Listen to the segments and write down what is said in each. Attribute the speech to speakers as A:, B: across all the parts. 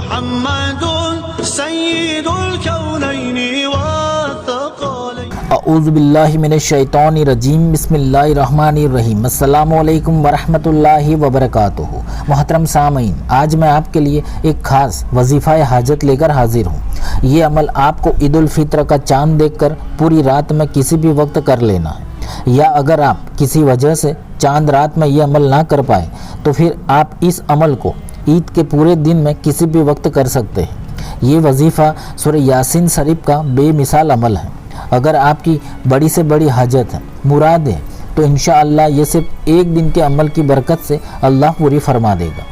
A: محمد سید الکونین والثقلین۔
B: اعوذ باللہ من الشیطان الرجیم، بسم اللہ الرحمن الرحیم۔ السلام علیکم ورحمۃ اللہ وبرکاتہ۔ محترم سامعین، آج میں آپ کے لیے ایک خاص وظیفہ حاجت لے کر حاضر ہوں۔ یہ عمل آپ کو عید الفطر کا چاند دیکھ کر پوری رات میں کسی بھی وقت کر لینا ہے، یا اگر آپ کسی وجہ سے چاند رات میں یہ عمل نہ کر پائے تو پھر آپ اس عمل کو عید کے پورے دن میں کسی بھی وقت کر سکتے ہیں۔ یہ وظیفہ سورہ یاسین شریف کا بے مثال عمل ہے۔ اگر آپ کی بڑی سے بڑی حاجت ہے، مراد ہے، تو انشاءاللہ یہ صرف ایک دن کے عمل کی برکت سے اللہ پوری فرما دے گا۔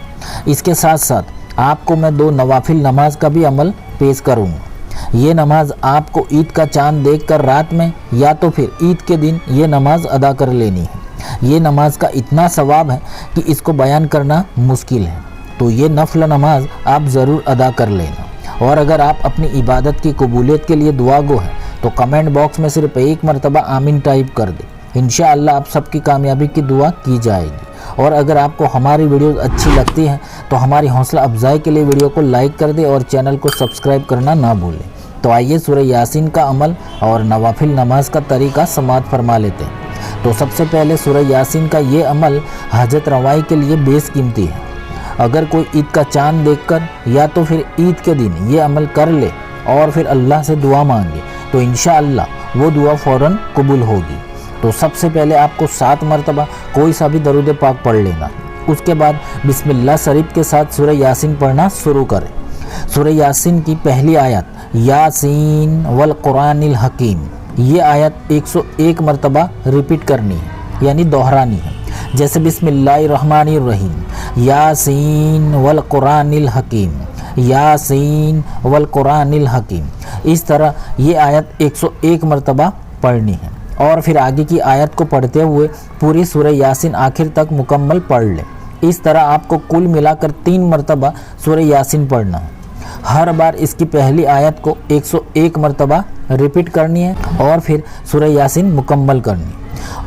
B: اس کے ساتھ ساتھ آپ کو میں 2 نوافل نماز کا بھی عمل پیش کروں گا۔ یہ نماز آپ کو عید کا چاند دیکھ کر رات میں یا تو پھر عید کے دن یہ نماز ادا کر لینی ہے۔ یہ نماز کا اتنا ثواب ہے کہ اس کو بیان کرنا مشکل ہے، تو یہ نفل نماز آپ ضرور ادا کر لینا۔ اور اگر آپ اپنی عبادت کی قبولیت کے لیے دعا گو ہیں تو کمنٹ باکس میں صرف ایک مرتبہ آمین ٹائپ کر دیں۔ انشاءاللہ آپ سب کی کامیابی کی دعا کی جائے گی۔ اور اگر آپ کو ہماری ویڈیوز اچھی لگتی ہیں تو ہماری حوصلہ افزائی کے لیے ویڈیو کو لائک کر دیں اور چینل کو سبسکرائب کرنا نہ بھولیں۔ تو آئیے سورہ یاسین کا عمل اور نوافل نماز کا طریقہ سماعت فرما لیتے ہیں۔ تو سب سے پہلے سورہ یاسین کا یہ عمل حاجت روائی کے لیے بیش قیمتی ہے۔ اگر کوئی عید کا چاند دیکھ کر یا تو پھر عید کے دن یہ عمل کر لے اور پھر اللہ سے دعا مانگے تو انشاءاللہ وہ دعا فوراً قبول ہوگی۔ تو سب سے پہلے آپ کو 7 مرتبہ کوئی سا بھی درود پاک پڑھ لینا۔ اس کے بعد بسم اللہ شریف کے ساتھ سورہ یاسین پڑھنا شروع کریں۔ سورہ یاسین کی پہلی آیت یاسین والقرآن الحکیم، یہ آیت 101 مرتبہ ریپیٹ کرنی ہے، یعنی دہرانی ہے، جیسے بسم اللہ الرحمن الرحیم یاسین والقرآن الحکیم، یاسین والقرآن الحکیم۔ اس طرح یہ آیت 101 مرتبہ پڑھنی ہے، اور پھر آگے کی آیت کو پڑھتے ہوئے پوری سورہ یاسین آخر تک مکمل پڑھ لیں۔ اس طرح آپ کو کل ملا کر 3 مرتبہ سورہ یاسین پڑھنا ہے۔ ہر بار اس کی پہلی آیت کو 101 مرتبہ ریپیٹ کرنی ہے اور پھر سورہ یاسین مکمل کرنی ہے،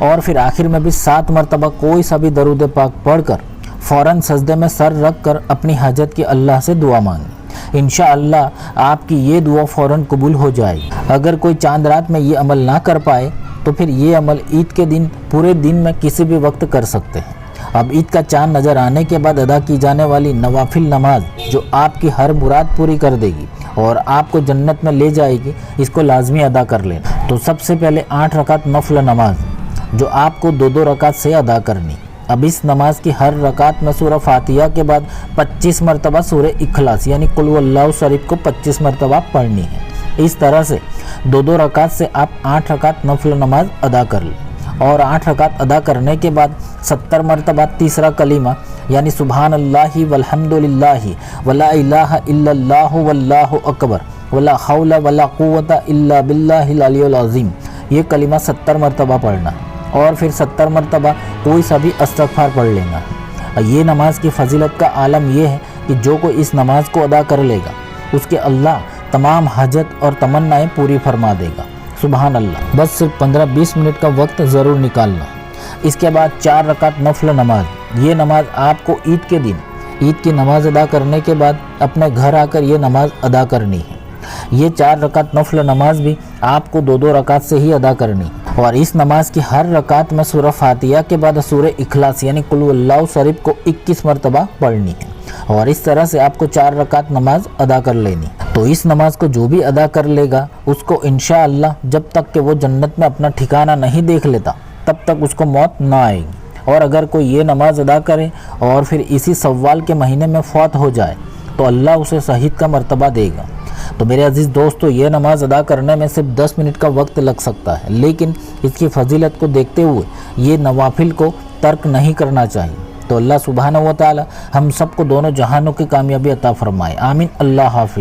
B: اور پھر آخر میں بھی 7 مرتبہ کوئی سا بھی درود پاک پڑھ کر فوراً سجدے میں سر رکھ کر اپنی حاجت کی اللہ سے دعا مانگیں۔ انشاءاللہ آپ کی یہ دعا فوراً قبول ہو جائے گی۔ اگر کوئی چاند رات میں یہ عمل نہ کر پائے تو پھر یہ عمل عید کے دن پورے دن میں کسی بھی وقت کر سکتے ہیں۔ اب عید کا چاند نظر آنے کے بعد ادا کی جانے والی نوافل نماز جو آپ کی ہر مراد پوری کر دے گی اور آپ کو جنت میں لے جائے گی، اس کو لازمی ادا کر لینا۔ تو سب سے پہلے 8 رکعت نفل نماز جو آپ کو 2 رکعت سے ادا کرنی۔ اب اس نماز کی ہر رکعت میں سورہ فاتحہ کے بعد 25 مرتبہ سورہ اخلاص یعنی قل هو اللہ شریف کو 25 مرتبہ پڑھنی ہے۔ اس طرح سے 2 رکعت سے آپ 8 رکعت نفل نماز ادا کر لیں، اور 8 رکعت ادا کرنے کے بعد 70 مرتبہ تیسرا کلمہ یعنی سبحان اللہ والحمد للہ ولا الہ الا اللہ واللہ اکبر ولا حول ولا قوت الا باللہ العلی العظیم، یہ کلمہ 70 مرتبہ پڑھنا ہے، اور پھر 70 مرتبہ کوئی سا بھی استغفار پڑھ لینا ہے۔ یہ نماز کی فضیلت کا عالم یہ ہے کہ جو کوئی اس نماز کو ادا کر لے گا اس کے اللہ تمام حاجت اور تمنائیں پوری فرما دے گا۔ سبحان اللہ۔ بس صرف 15-20 منٹ کا وقت ضرور نکالنا۔ اس کے بعد 4 رکعت نفل نماز، یہ نماز آپ کو عید کے دن عید کی نماز ادا کرنے کے بعد اپنے گھر آ کر یہ نماز ادا کرنی ہے۔ یہ 4 رکعت نفل نماز بھی آپ کو 2 رکعت سے ہی ادا کرنی ہے، اور اس نماز کی ہر رکعت میں سورہ فاتحہ کے بعد سورہ اخلاص یعنی قل هو اللہ شریف کو 21 مرتبہ پڑھنی ہے، اور اس طرح سے آپ کو 4 رکعت نماز ادا کر لینی۔ تو اس نماز کو جو بھی ادا کر لے گا اس کو انشاءاللہ جب تک کہ وہ جنت میں اپنا ٹھکانہ نہیں دیکھ لیتا تب تک اس کو موت نہ آئے گی۔ اور اگر کوئی یہ نماز ادا کرے اور پھر اسی شوال کے مہینے میں فوت ہو جائے تو اللہ اسے شہید کا مرتبہ دے گا۔ تو میرے عزیز دوستو، یہ نماز ادا کرنے میں صرف 10 منٹ کا وقت لگ سکتا ہے، لیکن اس کی فضیلت کو دیکھتے ہوئے یہ نوافل کو ترک نہیں کرنا چاہیے۔ تو اللہ سبحانہ و تعالی ہم سب کو دونوں جہانوں کی کامیابی عطا فرمائے، آمین۔ اللہ حافظ۔